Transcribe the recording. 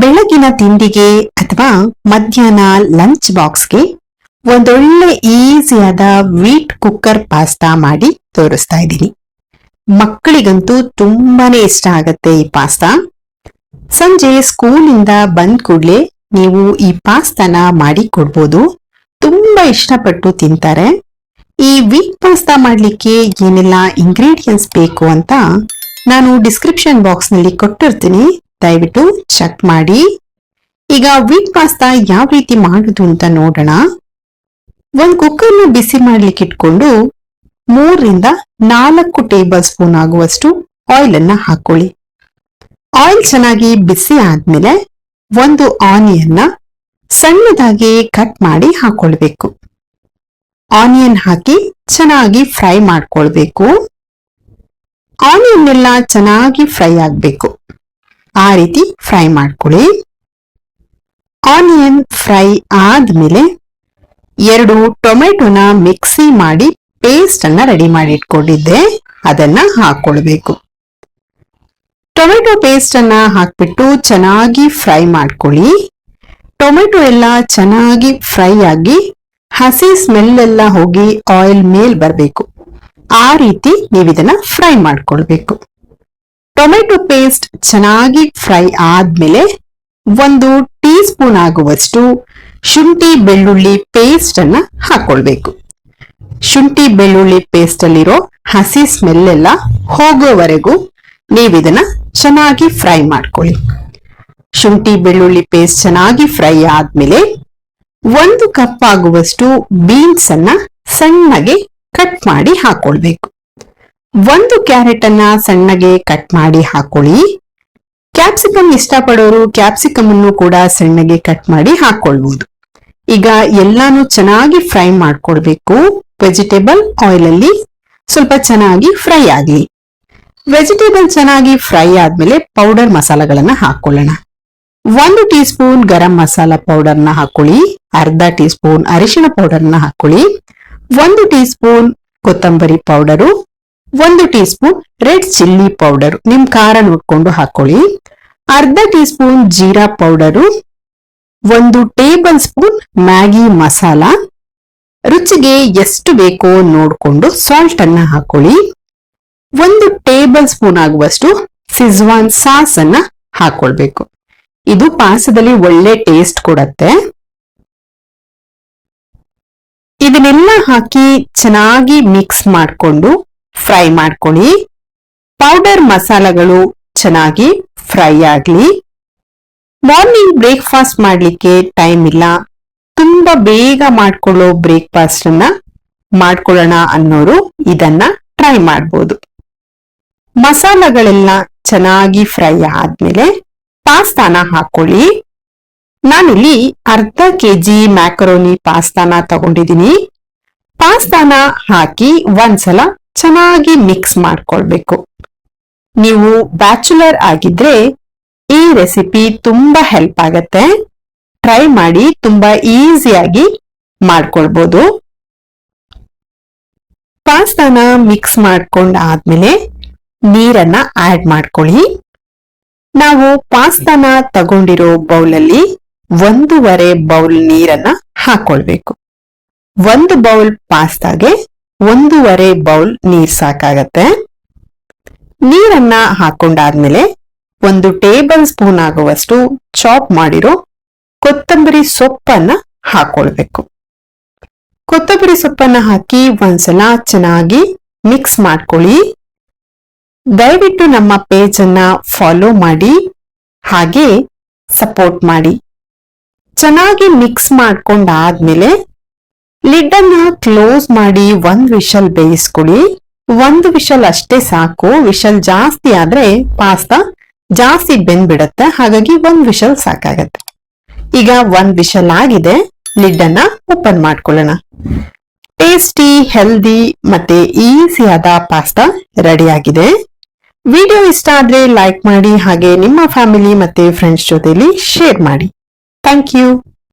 ಬೆಳಗಿನ ತಿಂಡಿಗೆ ಅಥವಾ ಮಧ್ಯಾಹ್ನ ಲಂಚ್ ಬಾಕ್ಸ್ಗೆ ಒಂದೊಳ್ಳೆ ಈಸಿಯಾದ ವೀಟ್ ಕುಕ್ಕರ್ ಪಾಸ್ತಾ ಮಾಡಿ ತೋರಿಸ್ತಾ ಇದ್ದೀನಿ. ಮಕ್ಕಳಿಗಂತೂ ತುಂಬಾನೇ ಇಷ್ಟ ಆಗತ್ತೆ ಈ ಪಾಸ್ತಾ. ಸಂಜೆ ಸ್ಕೂಲಿಂದ ಬಂದ್ ಕೂಡ್ಲೆ ನೀವು ಈ ಪಾಸ್ತಾನ ಮಾಡಿ ಕೊಡ್ಬೋದು. ತುಂಬಾ ಇಷ್ಟಪಟ್ಟು ತಿಂತಾರೆ. ಈ ವೀಟ್ ಪಾಸ್ತಾ ಮಾಡ್ಲಿಕ್ಕೆ ಏನೆಲ್ಲ ಇಂಗ್ರೀಡಿಯೆಂಟ್ಸ್ ಬೇಕು ಅಂತ ನಾನು ಡಿಸ್ಕ್ರಿಪ್ಷನ್ ಬಾಕ್ಸ್ ನಲ್ಲಿ ಕೊಟ್ಟಿರ್ತೀನಿ, ದಯವಿಟ್ಟು ಚೆಕ್ ಮಾಡಿ. ಈಗ ವೀಟ್ ಪಾಸ್ತಾ ಯಾವ ರೀತಿ ಮಾಡುದು ಅಂತ ನೋಡೋಣ. ಒಂದು ಕುಕ್ಕರ್ನ ಬಿಸಿ ಮಾಡ್ಲಿಕ್ಕೆ ಇಟ್ಕೊಂಡು 3ರಿಂದ 4 ಟೇಬಲ್ ಸ್ಪೂನ್ ಆಗುವಷ್ಟು ಆಯಿಲ್ ಅನ್ನ ಹಾಕೊಳ್ಳಿ. ಆಯಿಲ್ ಚೆನ್ನಾಗಿ ಬಿಸಿ ಆದ್ಮೇಲೆ ಒಂದು ಆನಿಯನ್ನ ಸಣ್ಣದಾಗಿ ಕಟ್ ಮಾಡಿ ಹಾಕೊಳ್ಬೇಕು. ಆನಿಯನ್ ಹಾಕಿ ಚೆನ್ನಾಗಿ ಫ್ರೈ ಮಾಡ್ಕೊಳ್ಬೇಕು. ಆನಿಯನ್ ಎಲ್ಲ ಚೆನ್ನಾಗಿ ಫ್ರೈ ಆಗ್ಬೇಕು. ಆ ರೀತಿ ಫ್ರೈ ಮಾಡ್ಕೊಳ್ಳಿ. ಆನಿಯನ್ ಫ್ರೈ ಆದ್ಮೇಲೆ 2 ಟೊಮೆಟೊನ ಮಿಕ್ಸಿ ಮಾಡಿ ಪೇಸ್ಟ್ ಅನ್ನ ರೆಡಿ ಮಾಡಿ ಇಟ್ಕೊಂಡಿದ್ದೆ, ಅದನ್ನ ಹಾಕೊಳ್ಬೇಕು. ಟೊಮೆಟೊ ಪೇಸ್ಟ್ ಅನ್ನ ಹಾಕ್ಬಿಟ್ಟು ಚೆನ್ನಾಗಿ ಫ್ರೈ ಮಾಡ್ಕೊಳ್ಳಿ. ಟೊಮೆಟೊ ಎಲ್ಲ ಚೆನ್ನಾಗಿ ಫ್ರೈ ಆಗಿ ಹಸಿ ಸ್ಮೆಲ್ ಎಲ್ಲ ಹೋಗಿ ಆಯಿಲ್ ಮೇಲ್ ಬರಬೇಕು. ಆ ರೀತಿ ನೀವು ಇದನ್ನ ಫ್ರೈ ಮಾಡ್ಕೊಳ್ಬೇಕು. ಟೊಮೆಟೊ ಪೇಸ್ಟ್ ಚೆನ್ನಾಗಿ ಫ್ರೈ ಆದ್ಮೇಲೆ 1 ಟೀ ಸ್ಪೂನ್ ಆಗುವಷ್ಟು ಶುಂಠಿ ಬೆಳ್ಳುಳ್ಳಿ ಪೇಸ್ಟ್ ಅನ್ನ ಹಾಕೊಳ್ಬೇಕು. ಶುಂಠಿ ಬೆಳ್ಳುಳ್ಳಿ ಪೇಸ್ಟ್ ಅಲ್ಲಿರೋ ಹಸಿ ಸ್ಮೆಲ್ ಎಲ್ಲ ಹೋಗೋವರೆಗೂ ನೀವಿದನ್ನ ಚೆನ್ನಾಗಿ ಫ್ರೈ ಮಾಡ್ಕೊಳ್ಳಿ. ಶುಂಠಿ ಬೆಳ್ಳುಳ್ಳಿ ಪೇಸ್ಟ್ ಚೆನ್ನಾಗಿ ಫ್ರೈ ಆದ್ಮೇಲೆ 1 ಕಪ್ ಆಗುವಷ್ಟು ಬೀನ್ಸ್ ಅನ್ನ ಸಣ್ಣಗೆ ಕಟ್ ಮಾಡಿ ಹಾಕೊಳ್ಬೇಕು. 1 ಕ್ಯಾರೆಟ್ ಅನ್ನ ಸಣ್ಣಗೆ ಕಟ್ ಮಾಡಿ ಹಾಕೊಳ್ಳಿ. ಕ್ಯಾಪ್ಸಿಕಮ್ ಇಷ್ಟಪಡೋರು ಕ್ಯಾಪ್ಸಿಕಮ್ ಅನ್ನು ಕೂಡ ಸಣ್ಣಗೆ ಕಟ್ ಮಾಡಿ ಹಾಕೊಳ್ಬಹುದು. ಈಗ ಎಲ್ಲಾನು ಚೆನ್ನಾಗಿ ಫ್ರೈ ಮಾಡ್ಕೊಳ್ಬೇಕು. ವೆಜಿಟೇಬಲ್ ಆಯಿಲ್ ಅಲ್ಲಿ ಸ್ವಲ್ಪ ಚೆನ್ನಾಗಿ ಫ್ರೈ ಆಗ್ಲಿ. ವೆಜಿಟೇಬಲ್ ಚೆನ್ನಾಗಿ ಫ್ರೈ ಆದ್ಮೇಲೆ ಪೌಡರ್ ಮಸಾಲಗಳನ್ನ ಹಾಕೊಳ್ಳೋಣ. 1 ಟೀ ಸ್ಪೂನ್ ಗರಂ ಮಸಾಲಾ ಪೌಡರ್ನ ಹಾಕೊಳ್ಳಿ. ಅರ್ಧ ಟೀ ಸ್ಪೂನ್ ಅರಿಶಿಣ ಪೌಡರ್ನ ಹಾಕೊಳ್ಳಿ. 1 ಟೀ ಸ್ಪೂನ್ ಕೊತ್ತಂಬರಿ powder, 1 tea spoon red chilli powder, ನಿಮ್ ಖಾರ ನೋಡ್ಕೊಂಡು ಹಾಕೊಳ್ಳಿ. ಅರ್ಧ tea spoon jeera powder, 1 table spoon Maggi masala, ರುಚಿಗೆ ಎಷ್ಟು ಬೇಕೋ ನೋಡ್ಕೊಂಡು ಸಾಲ್ಟ್ ಅನ್ನ ಹಾಕೊಳ್ಳಿ. 1 ಟೇಬಲ್ ಸ್ಪೂನ್ ಆಗುವಷ್ಟು ಸಿಜ್ವಾನ್ ಸಾಸ್ ಅನ್ನ ಹಾಕೊಳ್ಬೇಕು. ಇದು ಪಾಸ್ತಾದಲ್ಲಿ ಒಳ್ಳೆ ಟೇಸ್ಟ್ ಕೊಡತ್ತೆ. ಇದನ್ನೆಲ್ಲ ಹಾಕಿ ಚೆನ್ನಾಗಿ ಮಿಕ್ಸ್ ಮಾಡಿಕೊಂಡು ಫ್ರೈ ಮಾಡ್ಕೊಳ್ಳಿ. ಪೌಡರ್ ಮಸಾಲಗಳು ಚೆನ್ನಾಗಿ ಫ್ರೈ ಆಗ್ಲಿ. ಮಾರ್ನಿಂಗ್ ಬ್ರೇಕ್ಫಾಸ್ಟ್ ಮಾಡ್ಲಿಕ್ಕೆ ಟೈಮ್ ಇಲ್ಲ, ತುಂಬಾ ಬೇಗ ಮಾಡ್ಕೊಳ್ಳೋ ಬ್ರೇಕ್ಫಾಸ್ಟ್ ಅನ್ನ ಮಾಡ್ಕೊಳ್ಳೋಣ ಅನ್ನೋರು ಇದನ್ನ ಟ್ರೈ ಮಾಡ್ಬೋದು. ಮಸಾಲಗಳೆಲ್ಲ ಚೆನ್ನಾಗಿ ಫ್ರೈ ಆದ್ಮೇಲೆ ಪಾಸ್ತಾನ ಹಾಕೊಳ್ಳಿ. ನಾನಿಲ್ಲಿ ಅರ್ಧ ಕೆಜಿ ಮ್ಯಾಕರೋನಿ ಪಾಸ್ತಾನ ತಗೊಂಡಿದ್ದೀನಿ. ಪಾಸ್ತಾನ ಹಾಕಿ ಒಂದ್ಸಲ ಚೆನ್ನಾಗಿ ಮಿಕ್ಸ್ ಮಾಡ್ಕೊಳ್ಬೇಕು. ನೀವು ಬ್ಯಾಚುಲರ್ ಆಗಿದ್ರೆ ಈ ರೆಸಿಪಿ ತುಂಬಾ ಹೆಲ್ಪ್ ಆಗತ್ತೆ. ಟ್ರೈ ಮಾಡಿ, ತುಂಬಾ ಈಸಿಯಾಗಿ ಮಾಡ್ಕೊಳ್ಬಹುದು. ಪಾಸ್ತಾನ ಮಿಕ್ಸ್ ಮಾಡ್ಕೊಂಡ ಆದ್ಮೇಲೆ ನೀರನ್ನ ಆಡ್ ಮಾಡ್ಕೊಳ್ಳಿ. ನಾವು ಪಾಸ್ತಾನ ತಗೊಂಡಿರೋ ಬೌಲಲ್ಲಿ 1.5 ಬೌಲ್ ನೀರನ್ನ ಹಾಕೊಳ್ಬೇಕು. 1 ಬೌಲ್ ಪಾಸ್ತಾಗೆ 1.5 ಬೌಲ್ ನೀರ್ ಸಾಕಾಗತ್ತೆ. ನೀರನ್ನ ಹಾಕೊಂಡಾದ್ಮೇಲೆ 1 ಟೇಬಲ್ ಸ್ಪೂನ್ ಆಗುವಷ್ಟು ಚಾಪ್ ಮಾಡಿರೋ ಕೊತ್ತಂಬರಿ ಸೊಪ್ಪನ್ನ ಹಾಕೊಳ್ಬೇಕು. ಕೊತ್ತಂಬರಿ ಸೊಪ್ಪನ್ನ ಹಾಕಿ ಒಂದ್ಸಲ ಚೆನ್ನಾಗಿ ಮಿಕ್ಸ್ ಮಾಡ್ಕೊಳ್ಳಿ. ದಯವಿಟ್ಟು ನಮ್ಮ ಪೇಜ್ ಅನ್ನ ಫಾಲೋ ಮಾಡಿ, ಹಾಗೆ ಸಪೋರ್ಟ್ ಮಾಡಿ. ಚೆನ್ನಾಗಿ ಮಿಕ್ಸ್ ಮಾಡ್ಕೊಂಡಾದ್ಮೇಲೆ ಲಿಡ್ ಅನ್ನ ಕ್ಲೋಸ್ ಮಾಡಿ 1 ವಿಷಲ್ ಬೇಯಿಸ್ಕೊಳ್ಳಿ. 1 ವಿಷಲ್ ಅಷ್ಟೇ ಸಾಕು. ವಿಷಲ್ ಜಾಸ್ತಿ ಆದ್ರೆ ಪಾಸ್ತಾ ಜಾಸ್ತಿ ಬೆಂದ್ಬಿಡತ್ತೆ, ಹಾಗಾಗಿ 1 ವಿಷಲ್ ಸಾಕಾಗತ್ತೆ. ಈಗ 1 ವಿಷಲ್ ಆಗಿದೆ, ಲಿಡ್ ಅನ್ನ ಓಪನ್ ಮಾಡ್ಕೊಳ್ಳೋಣ. ಟೇಸ್ಟಿ, ಹೆಲ್ದಿ ಮತ್ತೆ ಈಸಿಯಾದ ಪಾಸ್ತಾ ರೆಡಿ ಆಗಿದೆ. ವಿಡಿಯೋ ಇಷ್ಟ ಆದ್ರೆ ಲೈಕ್ ಮಾಡಿ, ಹಾಗೆ ನಿಮ್ಮ ಫ್ಯಾಮಿಲಿ ಮತ್ತೆ ಫ್ರೆಂಡ್ಸ್ ಜೊತೆಲಿ ಶೇರ್ ಮಾಡಿ. Thank you.